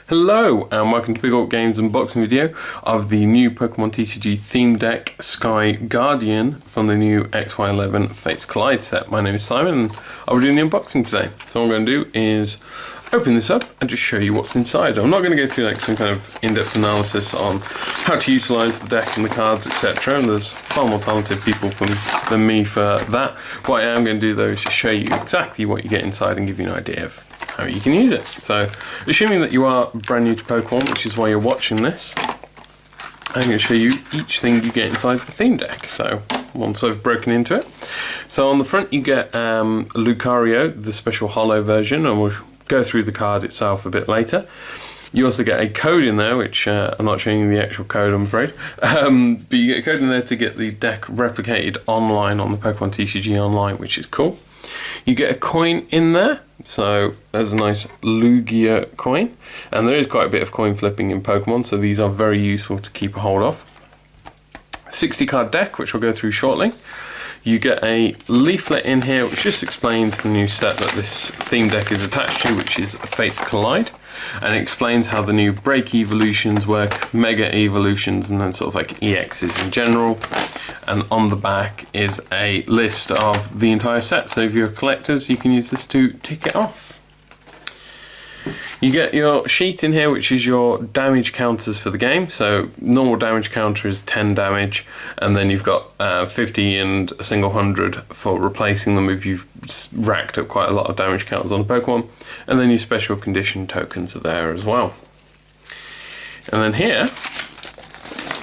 Hello and welcome to Big Orc Games unboxing video of the new Pokemon TCG theme deck Sky Guardian from the new XY11 Fates Collide set. My name is Simon and I'll be doing the unboxing today. So what I'm going to do is open this up and just show you what's inside. I'm not going to go through like some kind of in-depth analysis on how to utilise the deck and the cards, etc. And there's far more talented people than me for that. What I am going to do though is just show you exactly what you get inside and give you an idea of how you can use it. So, assuming that you are brand new to Pokemon, which is why you're watching this, I'm going to show you each thing you get inside the theme deck. So, once I've broken into it. So on the front you get Lucario, the special holo version, and we'll go through the card itself a bit later. You also get a code in there, which I'm not showing you the actual code, I'm afraid. But you get a code in there to get the deck replicated online on the Pokemon TCG Online, which is cool. You get a coin in there, so there's a nice Lugia coin, and there is quite a bit of coin flipping in Pokemon, so these are very useful to keep a hold of. 60 card deck, which we'll go through shortly. You get a leaflet in here which just explains the new set that this theme deck is attached to, which is Fates Collide, and it explains how the new break evolutions work, mega evolutions, and then sort of like EXs in general. And on the back is a list of the entire set, so if you're collectors you can use this to tick it off. You get your sheet in here, which is your damage counters for the game. So normal damage counter is 10 damage, and then you've got 50 and a single 100 for replacing them if you've racked up quite a lot of damage counters on a Pokemon. And then your special condition tokens are there as well. And then here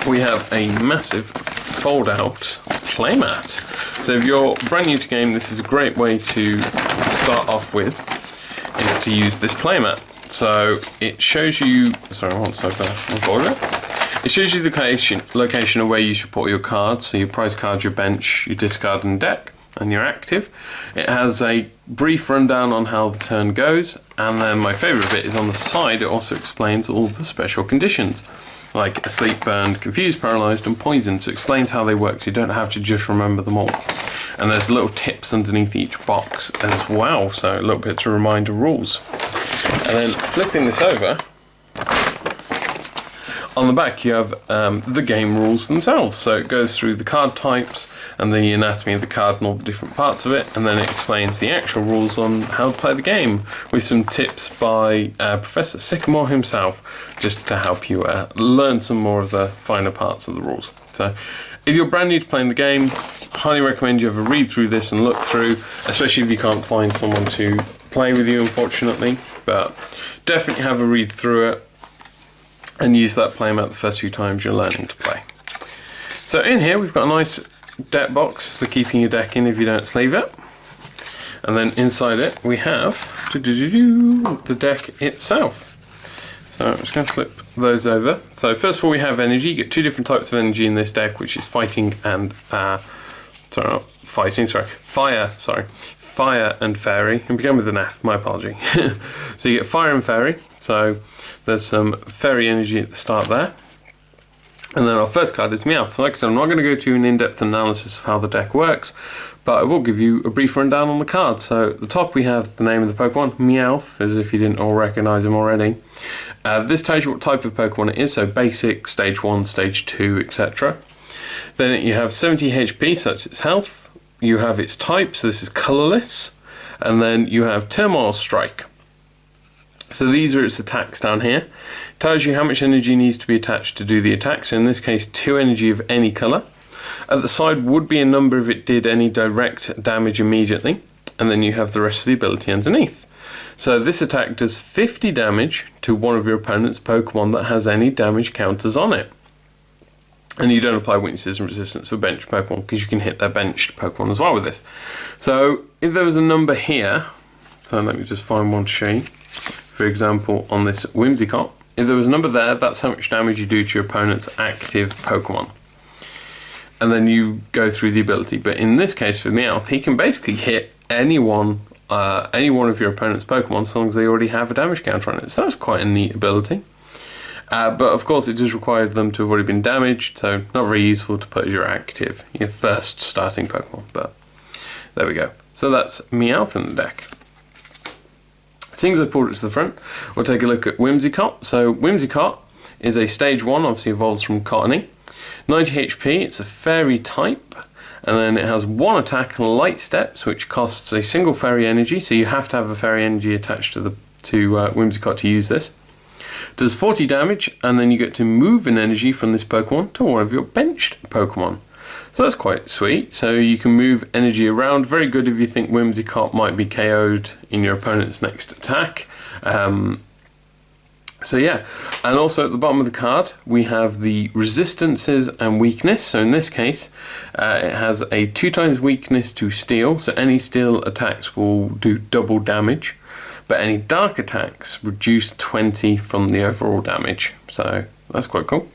we have a massive fold out playmat. So if you're brand new to game, this is a great way to start off with, is to use this playmat. So it shows you, sorry, I want to unfold it. It shows you the location of where you should put your cards, so your prize card, your bench, your discard and deck, and your active. It has a brief rundown on how the turn goes, and then my favourite bit is on the side. It also explains all the special conditions, like asleep, burned, confused, paralysed and poisoned. So it explains how they work, so you don't have to just remember them all. And there's little tips underneath each box as well, so a little bit to remind the rules. And then flipping this over, on the back you have the game rules themselves. So it goes through the card types and the anatomy of the card and all the different parts of it, and then it explains the actual rules on how to play the game with some tips by Professor Sycamore himself, just to help you learn some more of the finer parts of the rules. So if you're brand new to playing the game, highly recommend you have a read through this and look through, especially if you can't find someone to play with you, unfortunately. But definitely have a read through it and use that playmat the first few times you're learning to play. So in here we've got a nice deck box for keeping your deck in if you don't sleeve it. And then inside it we have the deck itself. So I'm just going to flip those over. So first of all we have energy. You get two different types of energy in this deck, which is fighting and fire and fairy, and began with an F, my apology. So you get fire and fairy, so there's some fairy energy at the start there. And then our first card is Meowth. So like I said, I'm not going to go to an in-depth analysis of how the deck works, but I will give you a brief rundown on the card. So at the top we have the name of the Pokemon, Meowth, as if you didn't all recognise him already. This tells you what type of Pokemon it is, so basic, stage 1, stage 2, etc. Then you have 70 HP, so that's its health. You have its type, so this is colourless. And then you have Turmoil Strike. So these are its attacks down here. It tells you how much energy needs to be attached to do the attack. So in this case, 2 energy of any colour. At the side would be a number if it did any direct damage immediately. And then you have the rest of the ability underneath. So this attack does 50 damage to one of your opponent's Pokemon that has any damage counters on it. And you don't apply weaknesses and resistance for benched Pokemon, because you can hit their benched Pokemon as well with this. So if there was a number here, so let me just find one to show you. For example, on this Whimsicott, if there was a number there, that's how much damage you do to your opponent's active Pokemon. And then you go through the ability. But in this case for Meowth, he can basically hit any one of your opponent's Pokemon, so long as they already have a damage counter on it. So that's quite a neat ability. But of course it does require them to have already been damaged, so not very useful to put as your active, your first starting Pokemon, but there we go. So that's Meowth in the deck. Seeing as I pulled it to the front, we'll take a look at Whimsicott. So Whimsicott is a stage 1, obviously evolves from Cottonee. 90 HP, it's a fairy type, and then it has 1 attack, Light Steps, which costs a single fairy energy, so you have to have a fairy energy attached to Whimsicott to use this. Does 40 damage, and then you get to move an energy from this Pokemon to one of your benched Pokemon. So that's quite sweet. So you can move energy around. Very good if you think Whimsicott might be KO'd in your opponent's next attack. So yeah, and also at the bottom of the card we have the resistances and weakness. So in this case it has a 2x weakness to steel, so any steel attacks will do double damage, but any dark attacks reduce 20 from the overall damage. So that's quite cool.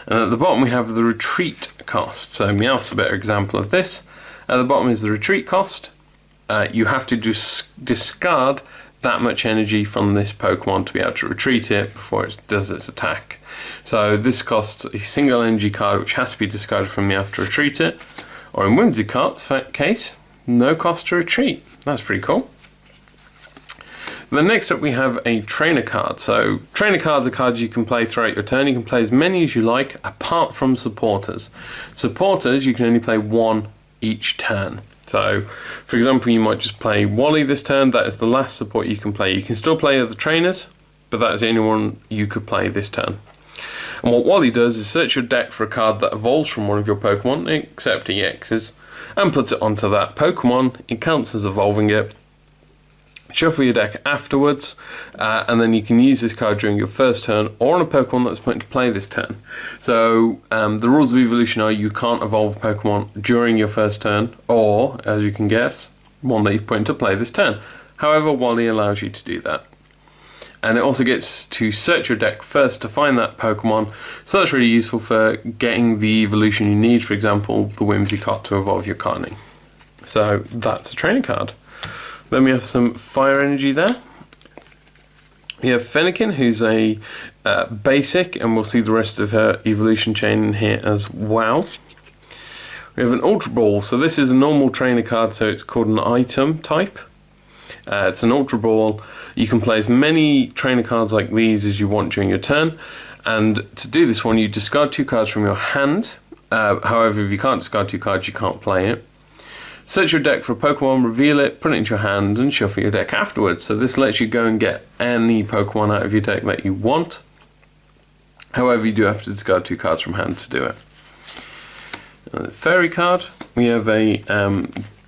And at the bottom we have the retreat cost. So Meowth's a better example of this. At the bottom is the retreat cost. You have to discard that much energy from this Pokemon to be able to retreat it before it does its attack. So this costs a single energy card which has to be discarded from Meowth to retreat it, or in Whimsicott's case, no cost to retreat. That's pretty cool. Then next up we have a trainer card. So trainer cards are cards you can play throughout your turn. You can play as many as you like apart from supporters. Supporters you can only play 1 each turn. So for example you might just play Wally this turn. That is the last support you can play. You can still play other trainers, but that is the only one you could play this turn. And what Wally does is search your deck for a card that evolves from one of your Pokemon, except EXs, and puts it onto that Pokemon. It counts as evolving it. Shuffle your deck afterwards, and then you can use this card during your first turn or on a Pokemon that's put into play this turn. So the rules of evolution are you can't evolve Pokemon during your first turn, or, as you can guess, one that you've put into play this turn. However, Wally allows you to do that. And it also gets to search your deck first to find that Pokemon, so that's really useful for getting the evolution you need, for example, the Whimsicott to evolve your Cottonee. So that's a training card. Then we have some fire energy there. We have Fennekin, who's a basic, and we'll see the rest of her evolution chain in here as well. We have an Ultra Ball. So this is a normal trainer card, so it's called an item type. It's an Ultra Ball. You can play as many trainer cards like these as you want during your turn. And to do this one, you discard 2 cards from your hand. However, if you can't discard 2 cards, you can't play it. Search your deck for a Pokemon, reveal it, put it into your hand, and shuffle your deck afterwards. So this lets you go and get any Pokemon out of your deck that you want. However, you do have to discard 2 cards from hand to do it. Fairy card, we have a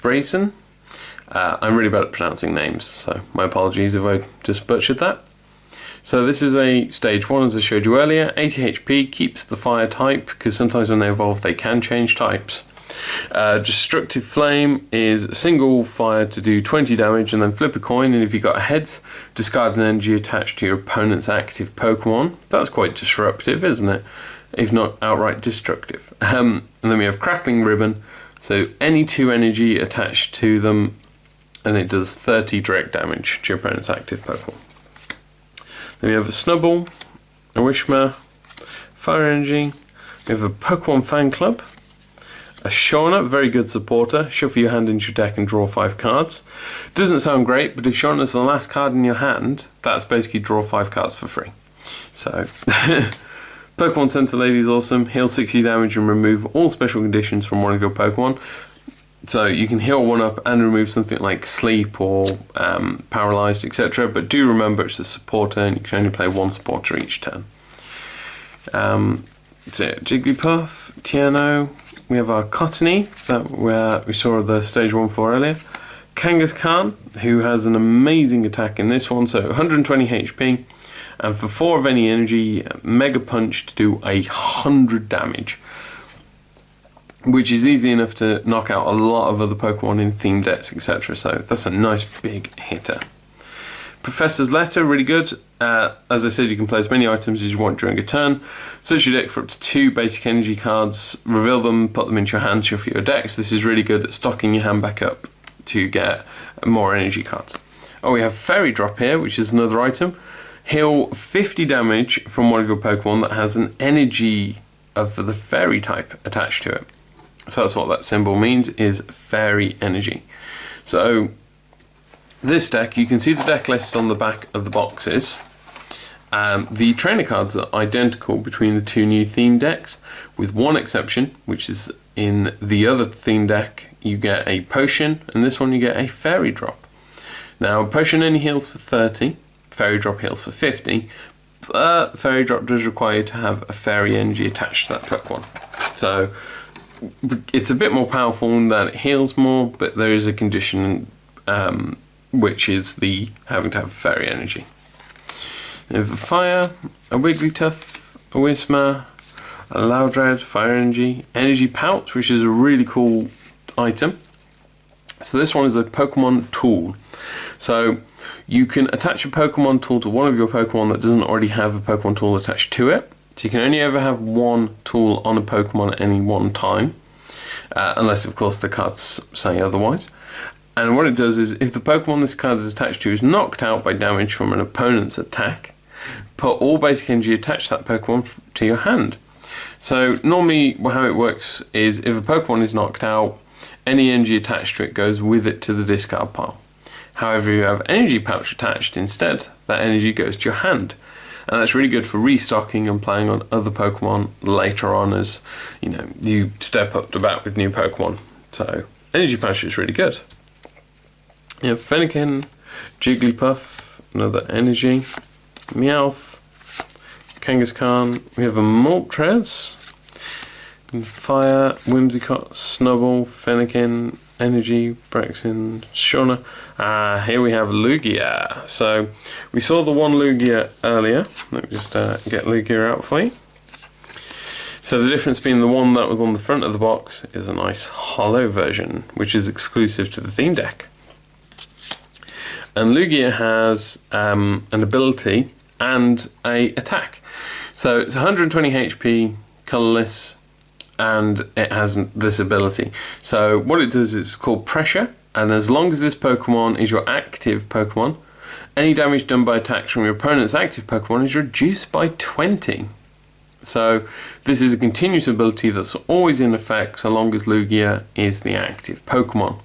Brazen. I'm really bad at pronouncing names, so my apologies if I just butchered that. So this is a stage 1, as I showed you earlier. 80 HP, keeps the fire type, because sometimes when they evolve they can change types. Destructive Flame is a single fire to do 20 damage and then flip a coin, and if you got a heads, discard an energy attached to your opponent's active Pokemon. That's quite disruptive, isn't it? If not outright destructive. And then we have Crackling Ribbon, so any 2 energy attached to them, and it does 30 direct damage to your opponent's active Pokemon. Then we have a Snubbull, a Wishma, Fire Energy, we have a Pokemon Fan Club, a Shauna, very good supporter. Shuffle your hand into your deck and draw 5 cards. Doesn't sound great, but if Shauna's the last card in your hand, that's basically draw 5 cards for free. So, Pokemon Center Lady is awesome. Heal 60 damage and remove all special conditions from one of your Pokemon. So you can heal 1 up and remove something like sleep or paralyzed, etc. But do remember it's a supporter and you can only play 1 supporter each turn. So Jigglypuff, Tierno. We have our Cottonee that we saw the stage 1 for earlier. Kangaskhan, who has an amazing attack in this one, so 120 HP, and for 4 of any energy, Mega Punch to do 100 damage, which is easy enough to knock out a lot of other Pokemon in theme decks, etc. So that's a nice big hitter. Professor's Letter, really good. As I said, you can play as many items as you want during a turn. Search your deck for up to 2 basic energy cards, reveal them, put them into your hand, shuffle your decks. This is really good at stocking your hand back up to get more energy cards. Oh, we have Fairy Drop here, which is another item. Heal 50 damage from one of your Pokemon that has an energy of the Fairy type attached to it. So that's what that symbol means, is Fairy Energy. So this deck, you can see the deck list on the back of the boxes. The trainer cards are identical between the two new theme decks, with one exception, which is in the other theme deck you get a potion, and this one you get a fairy drop. Now, potion only heals for 30, fairy drop heals for 50, but fairy drop does require you to have a fairy energy attached to that Pokemon. So it's a bit more powerful in that it heals more, but there is a condition which is the having to have fairy energy. We have a fire, a Wigglytuff, a Whismur, a Loudred, fire energy pouch, which is a really cool item. So this one is a Pokemon tool. So you can attach a Pokemon tool to one of your Pokemon that doesn't already have a Pokemon tool attached to it. So you can only ever have one tool on a Pokemon at any one time, unless of course the cards say otherwise. And what it does is, if the Pokemon this card is attached to is knocked out by damage from an opponent's attack, put all basic energy attached to that Pokemon to your hand. So normally how it works is, if a Pokemon is knocked out, any energy attached to it goes with it to the discard pile. However, if you have energy pouch attached instead, that energy goes to your hand. And that's really good for restocking and playing on other Pokemon later on as, you know, you step up to bat with new Pokemon. So energy pouch is really good. You have Fennekin, Jigglypuff, another energy, Meowth, Kangaskhan, we have a Moltres, Fire, Whimsicott, Snubbull, Fennekin, Energy, Braixen, Shauna. Here we have Lugia. So we saw the one Lugia earlier. Let me just get Lugia out for you. So the difference being the one that was on the front of the box is a nice hollow version, which is exclusive to the theme deck. And Lugia has an ability and a attack. So it's 120 HP, colourless, and it has this ability. So what it does is called Pressure, and as long as this Pokemon is your active Pokemon, any damage done by attacks from your opponent's active Pokemon is reduced by 20. So this is a continuous ability that's always in effect so long as Lugia is the active Pokemon,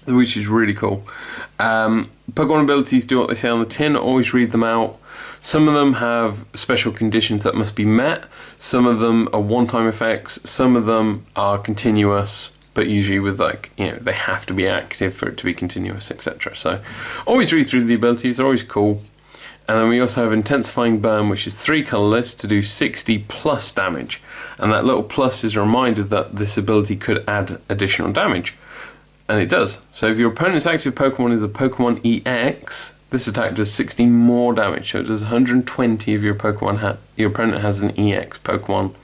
which is really cool. Pokemon abilities do what they say on the tin, always read them out. Some of them have special conditions that must be met, some of them are one-time effects, some of them are continuous, but usually with, like, you know, they have to be active for it to be continuous, etc. So always read through the abilities, they're always cool. And then we also have Intensifying Burn, which is 3 colourless to do 60 plus damage, and that little plus is a reminder that this ability could add additional damage. And it does. So if your opponent's active Pokemon is a Pokemon EX, this attack does 60 more damage. So it does 120 if your opponent has an EX Pokemon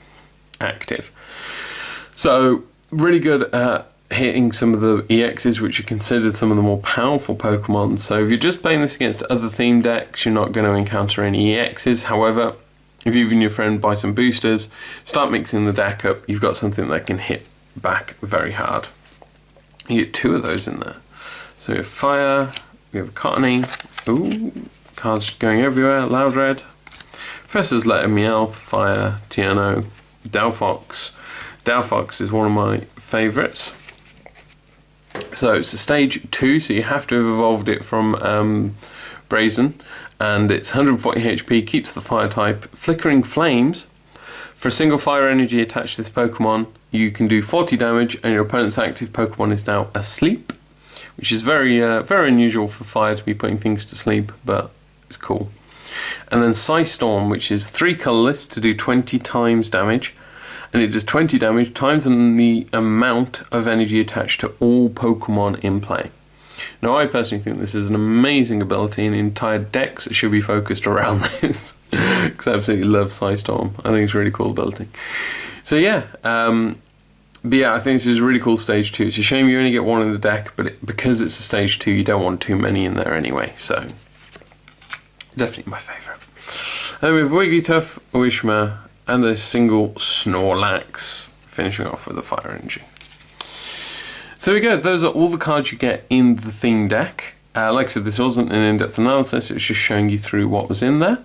active. So really good at hitting some of the EXs, which are considered some of the more powerful Pokemon. So if you're just playing this against other theme decks, you're not going to encounter any EXs. However, if you and your friend buy some boosters, start mixing the deck up, you've got something that can hit back very hard. You get 2 of those in there. So we have Fire, we have Cottony, ooh, cards going everywhere, Loudred, Professor's Letter, Meowth, Fire, Tiano, Delphox. Delphox is one of my favourites. So it's a stage 2, so you have to have evolved it from Brazen, and it's 140 HP, keeps the fire type. Flickering Flames, for a single fire energy attached to this Pokemon, you can do 40 damage and your opponent's active Pokemon is now asleep, which is very very unusual for fire to be putting things to sleep, but it's cool. And then Psystorm, which is 3 colourless to do 20 times damage, and it does 20 damage times the amount of energy attached to all Pokemon in play. Now I personally think this is an amazing ability, and entire decks should be focused around this, because I absolutely love Psystorm. I think it's a really cool ability. So yeah, but yeah, I think this is a really cool stage 2. It's a shame you only get 1 in the deck, but because it's a stage 2, you don't want too many in there anyway, so definitely my favourite. And then we have Wigglytuff, Wishma, and a single Snorlax, finishing off with the fire energy. So there we go, those are all the cards you get in the theme deck. Like I said, this wasn't an in-depth analysis, it was just showing you through what was in there.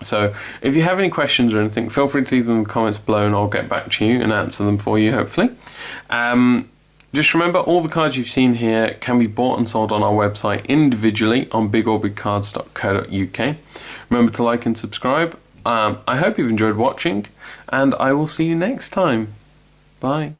So if you have any questions or anything, feel free to leave them in the comments below and I'll get back to you and answer them for you, hopefully. Just remember, all the cards you've seen here can be bought and sold on our website individually on bigorbigcards.co.uk. Remember to like and subscribe. I hope you've enjoyed watching, and I will see you next time. Bye.